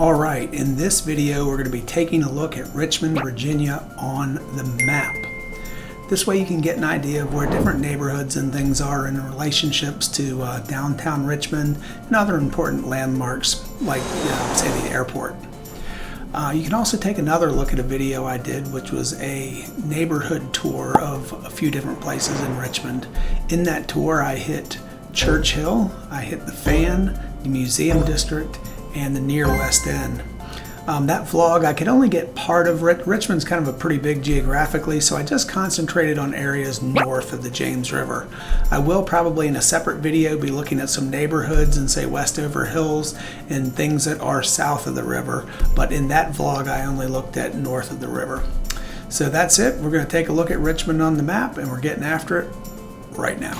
All right, in this video we're going to be taking a look at Richmond, Virginia on the map. This way you can get an idea of where different neighborhoods and things are in relationships to downtown Richmond and other important landmarks like, say, the airport. You can also take another look at a video I did, which was a neighborhood tour of a few different places in Richmond. In that tour I hit Church Hill, I hit the Fan, the Museum District, and the near West End. That vlog, I could only get part of Richmond's kind of a pretty big geographically, so I just concentrated on areas north of the James River. I will probably in a separate video be looking at some neighborhoods and say Westover Hills and things that are south of the river, but in that vlog I only looked at north of the river. So that's it. We're going to take a look at Richmond on the map and we're getting after it right now.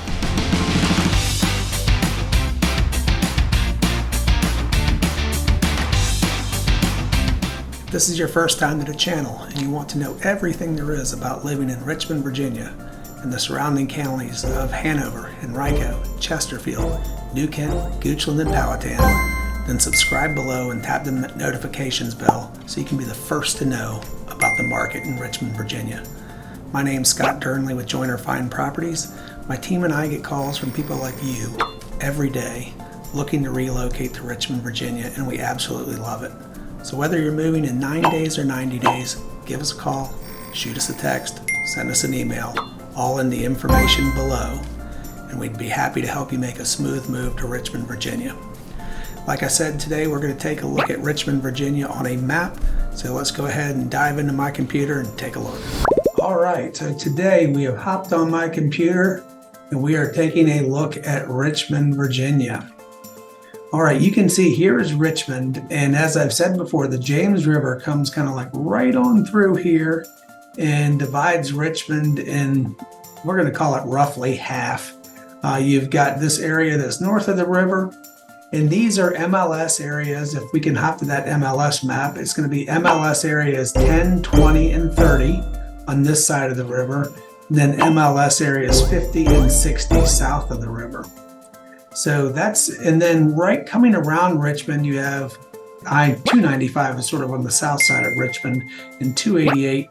If this is your first time to the channel and you want to know everything there is about living in Richmond, Virginia and the surrounding counties of Hanover, Henrico, Chesterfield, New Kent, Goochland, and Powhatan, then subscribe below and tap the notifications bell so you can be the first to know about the market in Richmond, Virginia. My name's Scott Durnley with Joyner Fine Properties. My team and I get calls from people like you every day looking to relocate to Richmond, Virginia, and we absolutely love it. So whether you're moving in 9 days or 90 days, give us a call, shoot us a text, send us an email, all in the information below, and we'd be happy to help you make a smooth move to Richmond, Virginia. Like I said, today we're going to take a look at Richmond, Virginia on a map, so let's go ahead and dive into my computer and take a look. All right, so today we have hopped on my computer and we are taking a look at Richmond, Virginia. All right, you can see here is Richmond, and as I've said before, the James River comes kind of like right on through here and divides Richmond in, we're going to call it roughly half. You've got this area that's north of the river, and these are MLS areas. If we can hop to that MLS map, it's going to be MLS areas 10, 20, and 30 on this side of the river, and then MLS areas 50 and 60 south of the river. So that's, and then right coming around Richmond, you have I-295 is sort of on the south side of Richmond, and 288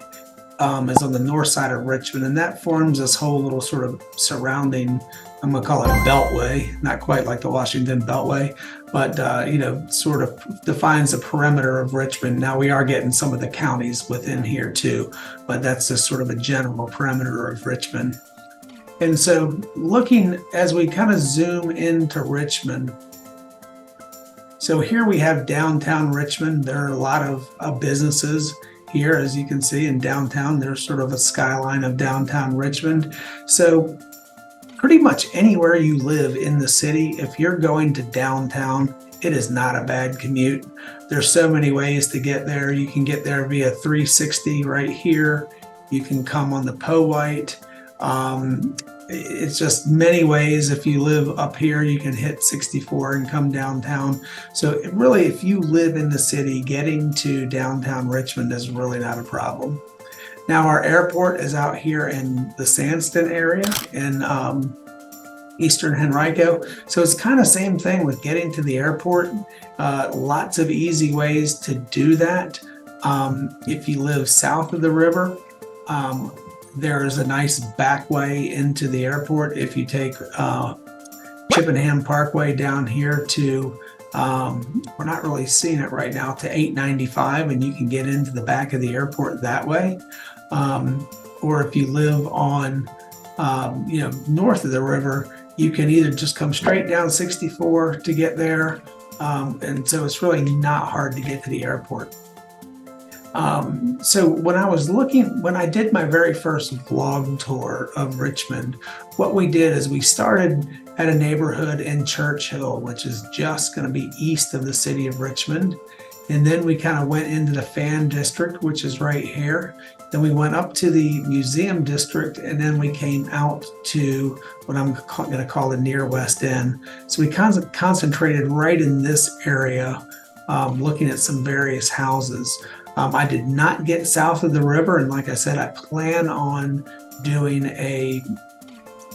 is on the north side of Richmond, and that forms this whole little sort of surrounding, I'm going to call it beltway, not quite like the Washington Beltway, but sort of defines the perimeter of Richmond. Now we are getting some of the counties within here too, but that's just sort of a general perimeter of Richmond. And so looking as we kind of zoom into Richmond, so here we have downtown Richmond. There are a lot of businesses here, as you can see in downtown. There's sort of a skyline of downtown Richmond. So pretty much anywhere you live in the city, if you're going to downtown, it is not a bad commute. There's so many ways to get there. You can get there via 360 right here. You can come on the Powhite. It's just many ways. If you live up here, you can hit 64 and come downtown. So really, if you live in the city, getting to downtown Richmond is really not a problem. Now our airport is out here in the Sandston area in Eastern Henrico. So it's kind of same thing with getting to the airport. Lots of easy ways to do that. If you live south of the river, there's a nice back way into the airport. If you take Chippenham Parkway down here to, we're not really seeing it right now, to 895, and you can get into the back of the airport that way. Or if you live on, north of the river, you can either just come straight down 64 to get there. And so it's really not hard to get to the airport. So when I did my very first vlog tour of Richmond, what we did is we started at a neighborhood in Church Hill, which is just going to be east of the city of Richmond. And then we kind of went into the Fan District, which is right here. Then we went up to the Museum District, and then we came out to what I'm going to call the near West End. So we concentrated right in this area, looking at some various houses. I did not get south of the river, and like I said, I plan on doing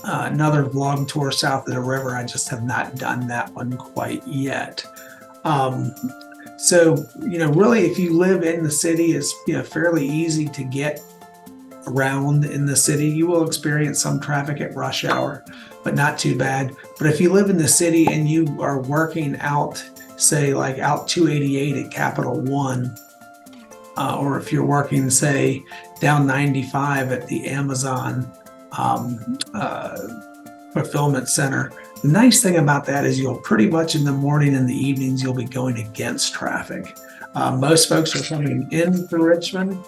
another vlog tour south of the river. I just have not done that one quite yet. So, really, if you live in the city, it's, fairly easy to get around in the city. You will experience some traffic at rush hour, but not too bad. But if you live in the city and you are working out, say like out 288 at Capital One, or if you're working, say, down 95 at the Amazon fulfillment center, the nice thing about that is you'll pretty much in the morning and the evenings, you'll be going against traffic. Most folks are coming into Richmond.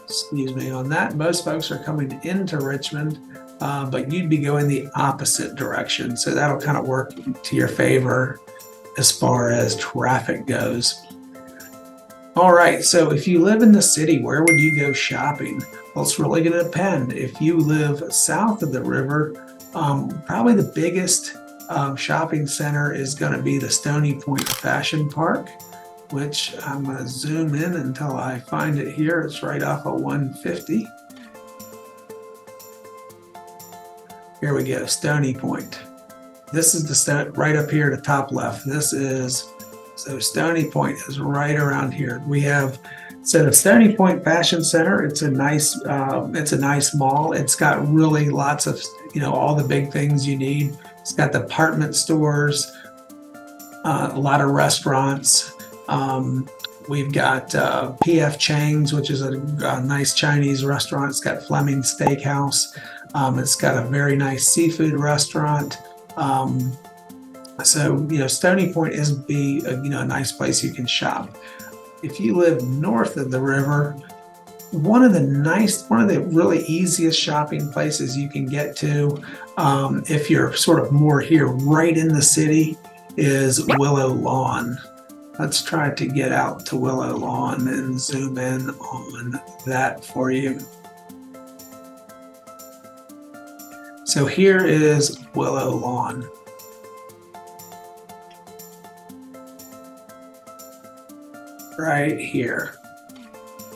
Excuse me on that. Most folks are coming into Richmond, but you'd be going the opposite direction. So that'll kind of work to your favor as far as traffic goes. All right, so if you live in the city, where would you go shopping? Well, it's really going to depend. If you live south of the river, probably the biggest shopping center is going to be the Stony Point Fashion Park, which I'm going to zoom in until I find it here. It's right off of 150. Here we go, Stony Point. This is the right up here, the top left. So Stony Point is right around here. We have, so the Stony Point Fashion Center, it's a nice mall. It's got really lots of, all the big things you need. It's got department stores, a lot of restaurants. We've got PF Chang's, which is a nice Chinese restaurant. It's got Fleming's Steakhouse. It's got a very nice seafood restaurant. So, Stony Point is a nice place you can shop. If you live north of the river, one of the really easiest shopping places you can get to, if you're sort of more here right in the city, is Willow Lawn. Let's try to get out to Willow Lawn and zoom in on that for you. So here is Willow Lawn. Right here.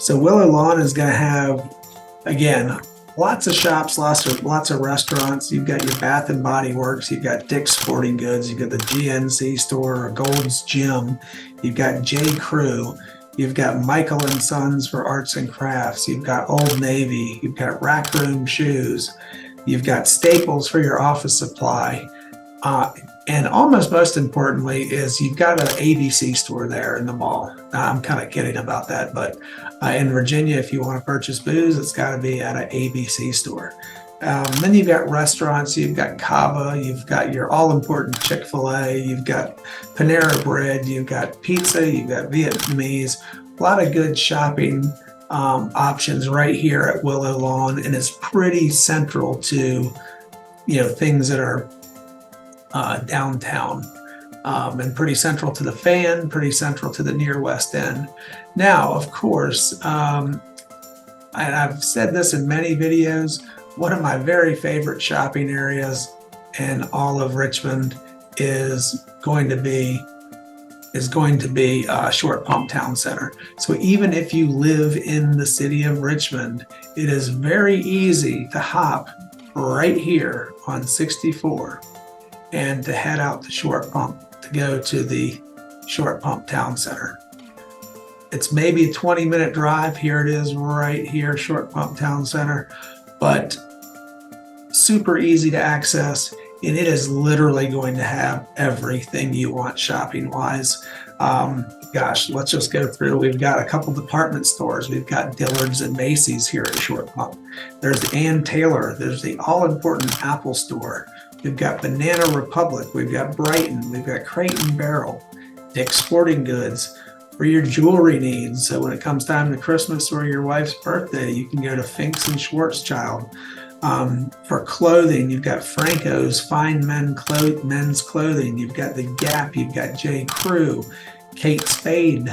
So Willow Lawn is going to have, again, lots of shops, lots of restaurants. You've got your Bath and Body Works, you've got Dick's Sporting Goods, you've got the GNC store, or Gold's Gym, you've got J. Crew, you've got Michael and Sons for arts and crafts, you've got Old Navy, you've got Rack Room Shoes, you've got Staples for your office supply. And almost most importantly is you've got an ABC store there in the mall. I'm kind of kidding about that, but in Virginia, if you want to purchase booze, it's got to be at an ABC store. Then you've got restaurants, you've got Cava, you've got your all-important Chick-fil-A, you've got Panera Bread, you've got pizza, you've got Vietnamese, a lot of good shopping options right here at Willow Lawn, and it's pretty central to, things that are downtown, and pretty central to the Fan, pretty central to the near West End. Now, of course, and I've said this in many videos, one of my very favorite shopping areas in all of Richmond is going to be Short Pump Town Center. So even if you live in the city of Richmond, it is very easy to hop right here on 64 and to head out to Short Pump to go to the Short Pump Town Center. It's maybe a 20-minute drive. Here it is right here, Short Pump Town Center, but super easy to access, and it is literally going to have everything you want shopping-wise. Let's just go through. We've got a couple department stores. We've got Dillard's and Macy's here at Short Pump. There's Ann Taylor. There's the all-important Apple store. We've got Banana Republic, we've got Brighton, we've got Crate and Barrel, Dick's Sporting Goods for your jewelry needs. So when it comes time to Christmas or your wife's birthday, you can go to Finks and Schwarzschild. For clothing, you've got Franco's Fine Men's Clothing, you've got The Gap, you've got J. Crew, Kate Spade.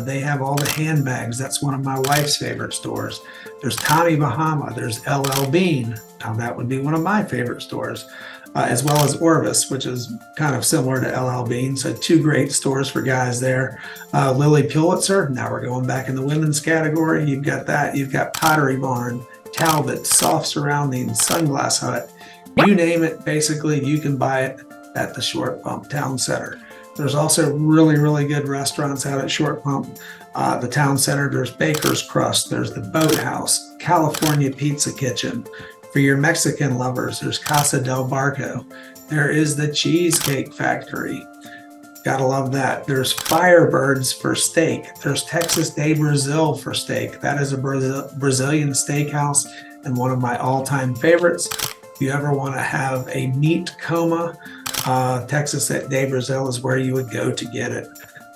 They have all the handbags. That's one of my wife's favorite stores. There's Tommy Bahama, there's LL Bean. Now that would be one of my favorite stores. As well as Orvis, which is kind of similar to LL Bean. So two great stores for guys there. Lily Pulitzer, now we're going back in the women's category. You've got that. You've got Pottery Barn, Talbot, Soft Surroundings, Sunglass Hut. You name it, basically, you can buy it at the Short Pump Town Center. There's also really, really good restaurants out at Short Pump. The town center, there's Baker's Crust, there's the Boathouse, California Pizza Kitchen. For your Mexican lovers, there's Casa del Barco. There is the Cheesecake Factory. Gotta love that. There's Firebirds for steak. There's Texas de Brazil for steak. That is a Brazilian steakhouse and one of my all-time favorites. If you ever want to have a meat coma, Texas de Brazil is where you would go to get it.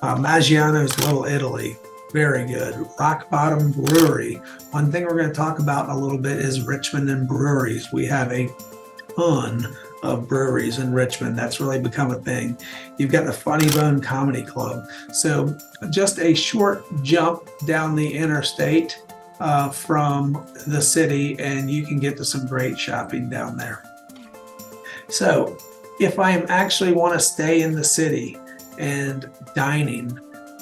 Maggiano's Little Italy, very good. Rock Bottom Brewery. One thing we're going to talk about in a little bit is Richmond and breweries. We have a ton of breweries in Richmond. That's really become a thing. You've got the Funny Bone Comedy Club. So just a short jump down the interstate from the city, and you can get to some great shopping down there. So if I actually want to stay in the city and dining,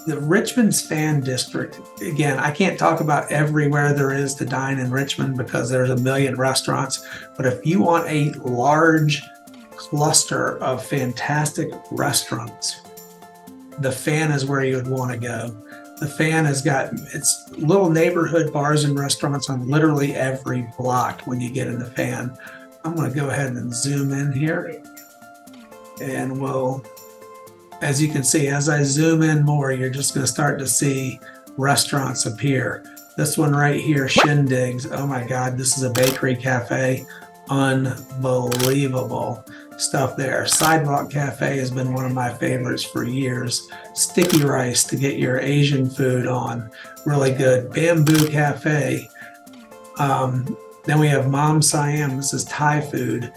the Richmond's Fan District, again, I can't talk about everywhere there is to dine in Richmond because there's a million restaurants, but if you want a large cluster of fantastic restaurants, the Fan is where you would want to go. The Fan has got its little neighborhood bars and restaurants on literally every block when you get in the Fan. I'm going to go ahead and zoom in here, and we'll, as you can see, as I zoom in more, you're just going to start to see restaurants appear. This one right here, Shindigs. Oh my God, this is a bakery cafe. Unbelievable stuff there. Sidewalk Cafe has been one of my favorites for years. Sticky Rice to get your Asian food on. Really good. Bamboo Cafe. Then we have Mom Siam. This is Thai food.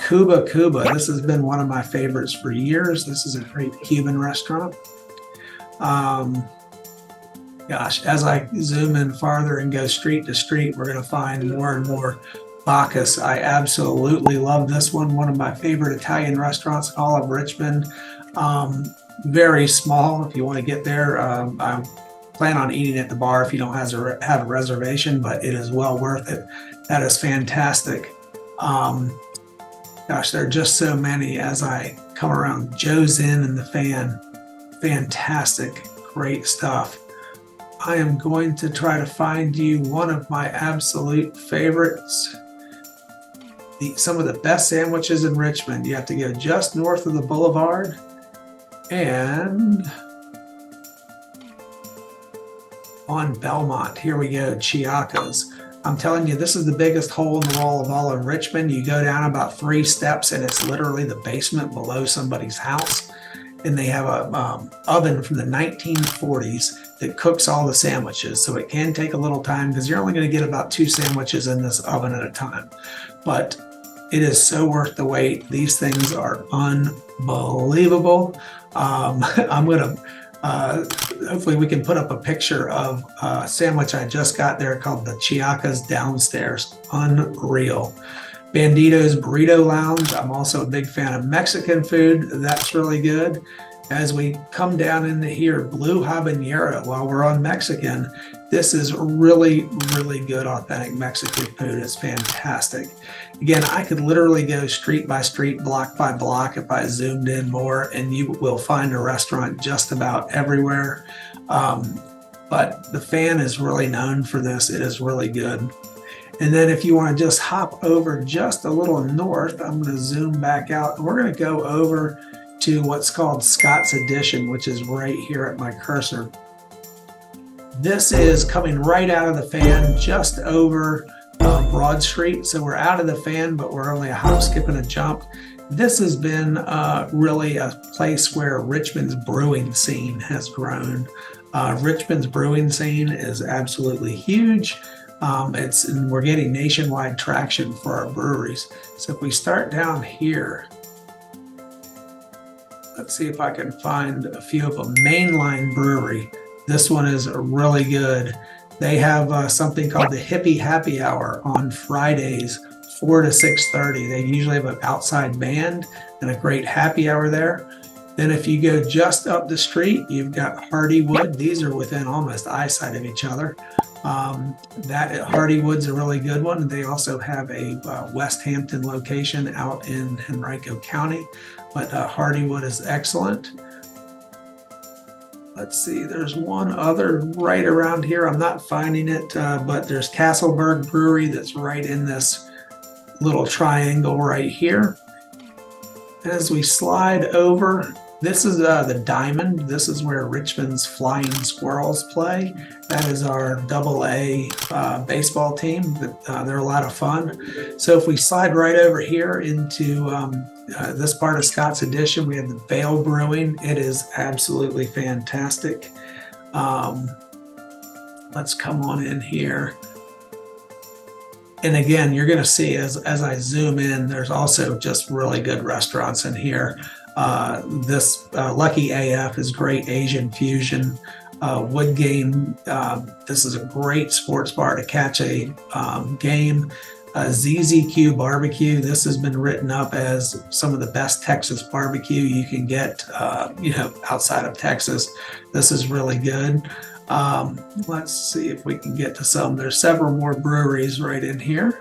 Cuba Cuba. This has been one of my favorites for years. This is a great Cuban restaurant. Gosh, as I zoom in farther and go street to street, we're going to find more and more. Bacchus. I absolutely love this one. One of my favorite Italian restaurants in all of Richmond. Very small if you want to get there. I plan on eating at the bar if you don't have a reservation, but it is well worth it. That is fantastic. Gosh, there are just so many as I come around. Joe's Inn and the Fan. Fantastic. Great stuff. I am going to try to find you one of my absolute favorites. Some of the best sandwiches in Richmond. You have to go just north of the boulevard and on Belmont. Here we go, Chiacos. I'm telling you, this is the biggest hole in the wall of all of Richmond. You go down about 3 steps and it's literally the basement below somebody's house. And they have a oven from the 1940s that cooks all the sandwiches. So it can take a little time because you're only going to get about 2 sandwiches in this oven at a time. But it is so worth the wait. These things are unbelievable. I'm going to, hopefully we can put up a picture of a sandwich I just got there called the Chiacas Downstairs. Unreal. Bandito's Burrito Lounge. I'm also a big fan of Mexican food. That's really good. As we come down into here, Blue Habanero, while we're on Mexican, this is really, really good authentic Mexican food. It's fantastic. Again, I could literally go street by street, block by block if I zoomed in more, and you will find a restaurant just about everywhere. But the Fan is really known for this. It is really good. And then if you want to just hop over just a little north, I'm going to zoom back out. We're going to go over to what's called Scott's Addition, which is right here at my cursor. This is coming right out of the Fan, just over Broad Street. So we're out of the Fan, but we're only a hop, skip, and a jump. This has been really a place where Richmond's brewing scene has grown. Richmond's brewing scene is absolutely huge. And we're getting nationwide traction for our breweries. So if we start down here, let's see if I can find a few of them. Mainline Brewery. This one is really good. They have something called the Hippie Happy Hour on Fridays, 4 to 6:30. They usually have an outside band and a great happy hour there. Then if you go just up the street, you've got Hardywood. These are within almost eyesight of each other. That Hardywood's a really good one. They also have a West Hampton location out in Henrico County, but Hardywood is excellent. let's see, there's one other right around here. I'm not finding it, but there's Castleberg Brewery that's right in this little triangle right here. As we slide over, this is the Diamond. This is where Richmond's Flying Squirrels play. That is our AA baseball team. They're a lot of fun. So if we slide right over here into this part of Scott's Addition, we have the Vale Brewing. It is absolutely fantastic. Let's come on in here. And again, you're going to see as I zoom in, there's also just really good restaurants in here. This Lucky AF is great Asian fusion. Wood Game, this is a great sports bar to catch a game. ZZQ Barbecue, this has been written up as some of the best Texas barbecue you can get, outside of Texas. This is really good. Let's see if we can get to some. There's several more breweries right in here.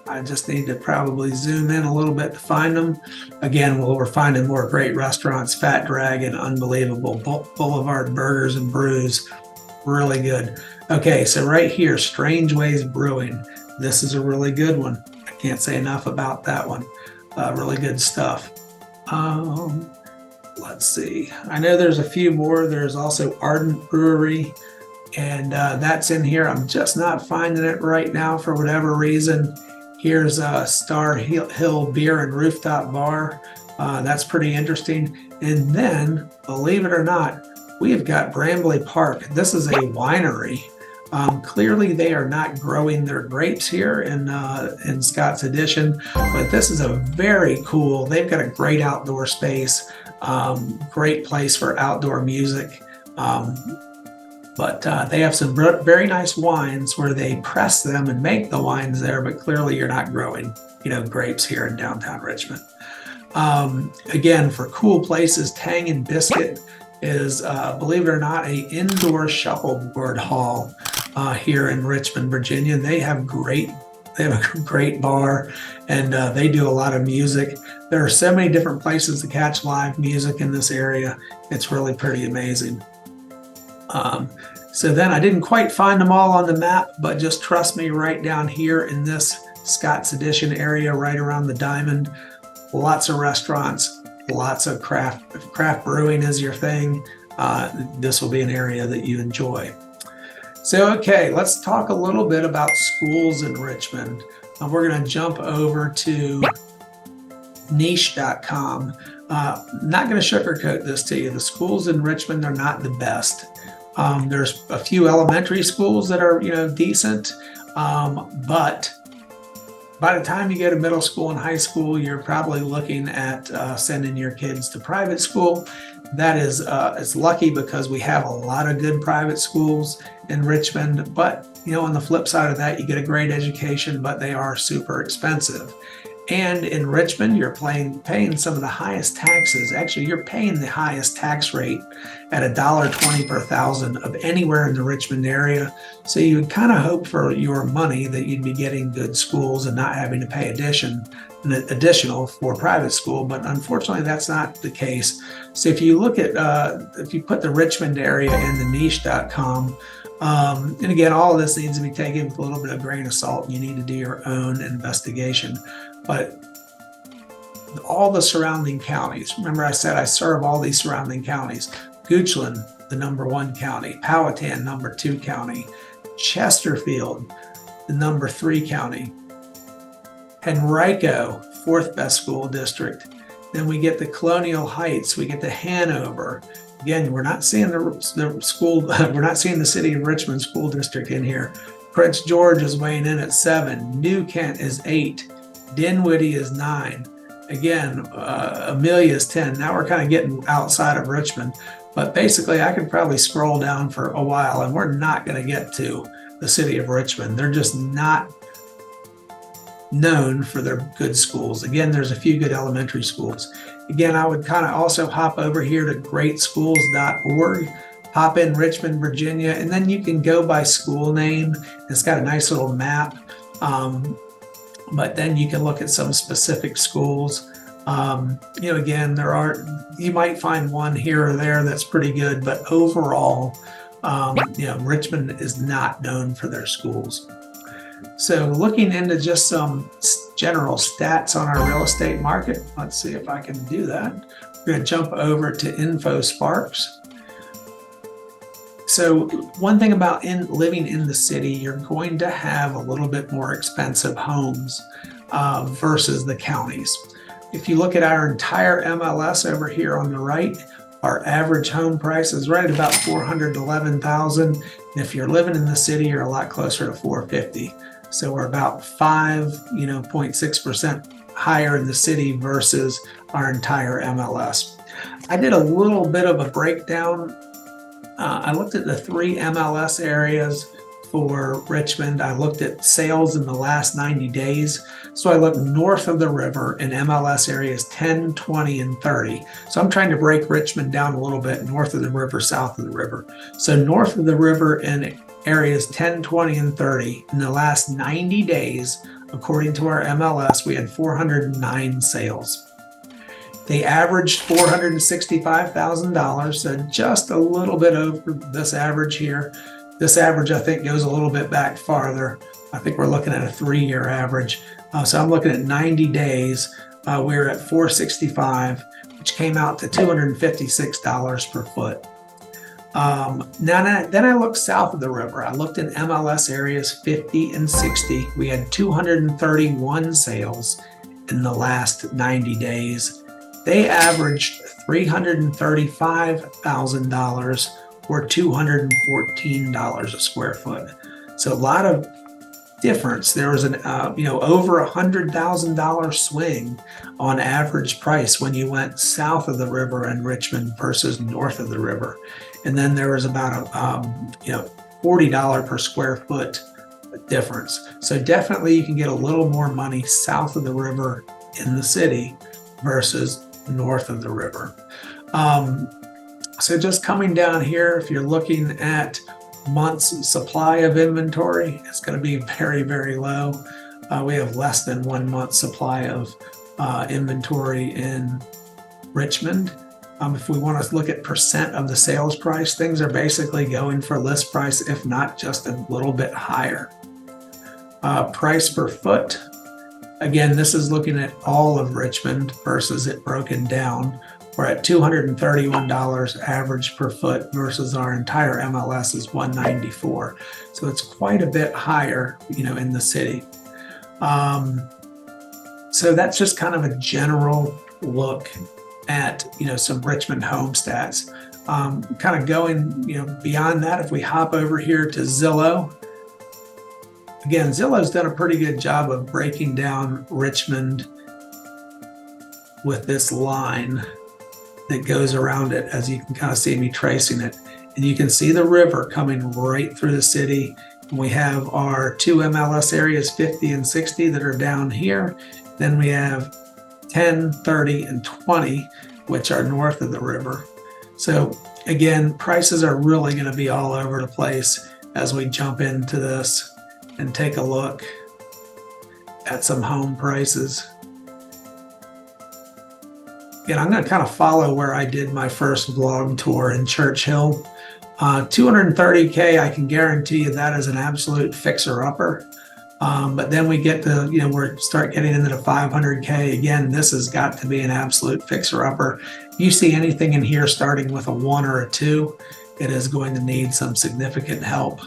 I just need to probably zoom in a little bit to find them. Again, we're finding more great restaurants. Fat Dragon, unbelievable. Boulevard Burgers and Brews, really good. Okay, so right here, Strange Ways Brewing. This is a really good one. I can't say enough about that one. Really good stuff. Let's see. I know there's a few more. There's also Ardent Brewery, and that's in here. I'm just not finding it right now for whatever reason. Here's Star Hill Beer and Rooftop Bar. That's pretty interesting. And then, believe it or not, we have got Brambley Park. This is a winery. Clearly, they are not growing their grapes here in Scott's Addition, but this is a very cool. They've got a great outdoor space, great place for outdoor music. But they have some very nice wines where they press them and make the wines there, but clearly you're not growing, grapes here in downtown Richmond. Again, for cool places, Tang and Biscuit is, believe it or not, a indoor shuffleboard hall here in Richmond, Virginia. They have a great bar, and they do a lot of music. There are so many different places to catch live music in this area. It's really pretty amazing. So then I didn't quite find them all on the map, but just trust me, right down here in this Scott's Addition area, right around the Diamond, lots of restaurants, lots of craft. If craft brewing is your thing, this will be an area that you enjoy. So, okay, let's talk a little bit about schools in Richmond. We're going to jump over to niche.com. Not going to sugarcoat this to you. The schools in Richmond are not the best. There's a few elementary schools that are, decent, but by the time you go to middle school and high school, you're probably looking at sending your kids to private school. That is, it's lucky because we have a lot of good private schools in Richmond, but on the flip side of that, you get a great education, but they are super expensive. And in Richmond, you're paying some of the highest taxes. Actually, you're paying the highest tax rate at $1.20 per thousand of anywhere in the Richmond area. So you would kind of hope for your money that you'd be getting good schools and not having to pay additional for private school. But unfortunately, that's not the case. So if you look at, if you put the Richmond area in the niche.com, and again, all of this needs to be taken with a little bit of grain of salt. And you need to do your own investigation. But all the surrounding counties, remember I said I serve all these surrounding counties. Goochland, the #1 county. Powhatan, #2 county. Chesterfield, the #3 county. Henrico, 4th best school district. Then we get the Colonial Heights, we get the Hanover. Again, we're not seeing the school, we're not seeing the city of Richmond school district in here. Prince George is weighing in at 7. New Kent is 8. Dinwiddie is 9. Again, Amelia is 10. Now we're kind of getting outside of Richmond, but basically I could probably scroll down for a while and we're not going to get to the city of Richmond. They're just not known for their good schools. Again, there's a few good elementary schools. Again, I would kind of also hop over here to greatschools.org, hop in Richmond, Virginia, and then you can go by school name. It's got a nice little map. But then you can look at some specific schools. Again, you might find one here or there that's pretty good, but overall, Richmond is not known for their schools. So looking into just some general stats on our real estate market, let's see if I can do that. We're going to jump over to Info Sparks. So one thing about living in the city, you're going to have a little bit more expensive homes versus the counties. If you look at our entire MLS over here on the right, our average home price is right at about $411,000. And if you're living in the city, you're a lot closer to $450,000. So we're about 5.6% higher in the city versus our entire MLS. I did a little bit of a breakdown. I looked at the 3 MLS areas for Richmond. I looked at sales in the last 90 days. So I looked north of the river in MLS areas 10, 20, and 30. So I'm trying to break Richmond down a little bit, north of the river, south of the river. So north of the river in areas 10, 20, and 30, in the last 90 days, according to our MLS, we had 409 sales. They averaged $465,000, so just a little bit over this average here. This average, I think, goes a little bit back farther. I think we're looking at a 3-year average. So I'm looking at 90 days. We're at 465, which came out to $256 per foot. Then I looked south of the river. I looked in MLS areas 50 and 60. We had 231 sales in the last 90 days. They averaged $335,000 or $214 a square foot. So a lot of difference. There was an over $100,000 swing on average price when you went south of the river in Richmond versus north of the river. And then there was about a $40 per square foot difference. So definitely you can get a little more money south of the river in the city versus north of the river. So just coming down here, if you're looking at months supply of inventory, it's going to be very, very low. We have less than 1 month supply of inventory in Richmond. If we want to look at percent of the sales price, things are basically going for list price, if not just a little bit higher. Price per foot. Again, this is looking at all of Richmond versus it broken down. We're at $231 average per foot versus our entire MLS is $194. So it's quite a bit higher, in the city. So that's just kind of a general look at, some Richmond home stats. Kind of going, beyond that, if we hop over here to Zillow. Again, Zillow's done a pretty good job of breaking down Richmond with this line that goes around it, as you can kind of see me tracing it. And you can see the river coming right through the city. And we have our 2 MLS areas, 50 and 60, that are down here. Then we have 10, 30, and 20, which are north of the river. So again, prices are really going to be all over the place as we jump into this and take a look at some home prices. Again, I'm going to kind of follow where I did my first vlog tour in Churchill. 230K, I can guarantee you that is an absolute fixer-upper. But then we get to, we start getting into the 500K. Again, this has got to be an absolute fixer-upper. You see anything in here starting with a 1 or a 2, it is going to need some significant help.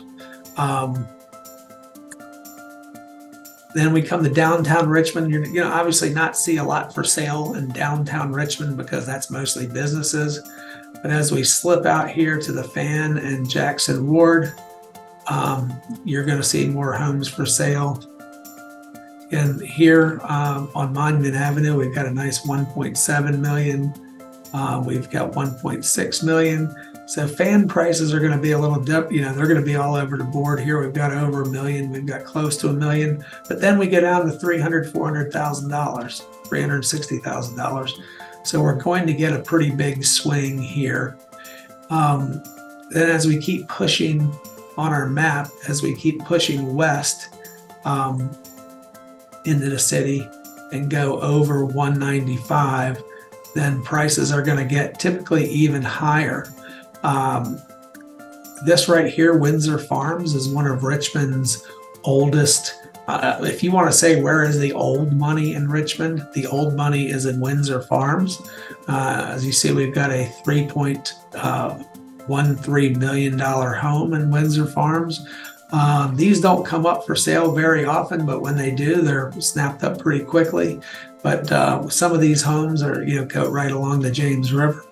Then we come to downtown Richmond. You're obviously not see a lot for sale in downtown Richmond because that's mostly businesses. But as we slip out here to the Fan and Jackson Ward, you're going to see more homes for sale. And here on Monument Avenue, we've got a nice 1.7 million. We've got 1.6 million. So fan prices are going to be a little, they're going to be all over the board here. We've got over $1 million. We've got close to $1 million. But then we get down to $300,000, $400,000, $360,000. So we're going to get a pretty big swing here. Then as we keep pushing on our map, as we keep pushing west into the city, and go over 195, then prices are going to get typically even higher. This right here, Windsor Farms, is one of Richmond's oldest. If you want to say where is the old money in Richmond, the old money is in Windsor Farms. As you see, we've got a $3.13 million home in Windsor Farms. These don't come up for sale very often, but when they do, they're snapped up pretty quickly. But some of these homes are, go right along the James River.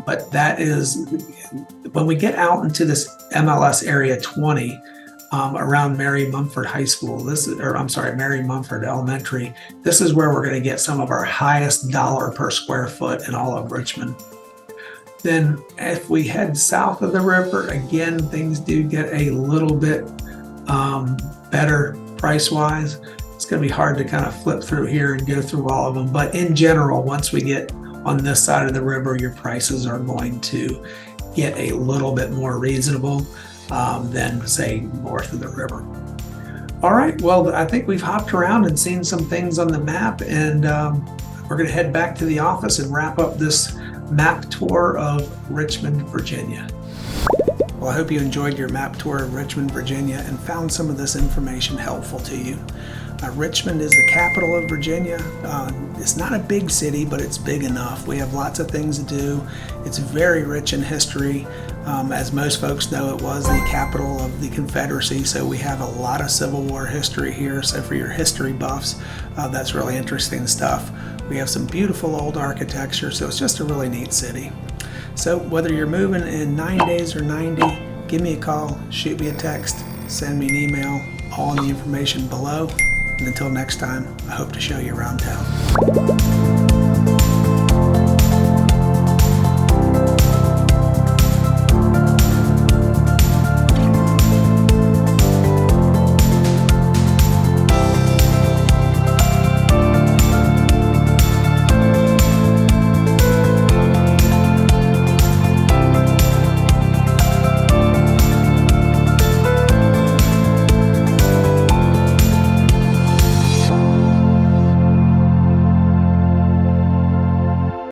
But that is, when we get out into this MLS area 20, around Mary Mumford High School, Mary Mumford Elementary, this is where we're going to get some of our highest dollar per square foot in all of Richmond. Then if we head south of the river, again, things do get a little bit better price-wise. It's going to be hard to kind of flip through here and go through all of them. But in general, once we get on this side of the river, your prices are going to get a little bit more reasonable than, say, north of the river. All right, well, I think we've hopped around and seen some things on the map, and we're going to head back to the office and wrap up this map tour of Richmond, Virginia. Well, I hope you enjoyed your map tour of Richmond, Virginia, and found some of this information helpful to you. Richmond is the capital of Virginia. It's not a big city, but it's big enough. We have lots of things to do. It's very rich in history. As most folks know, it was the capital of the Confederacy, so we have a lot of Civil War history here. So for your history buffs, that's really interesting stuff. We have some beautiful old architecture, so it's just a really neat city. So whether you're moving in 9 days or 90, give me a call, shoot me a text, send me an email, all in the information below. And until next time, I hope to show you around town.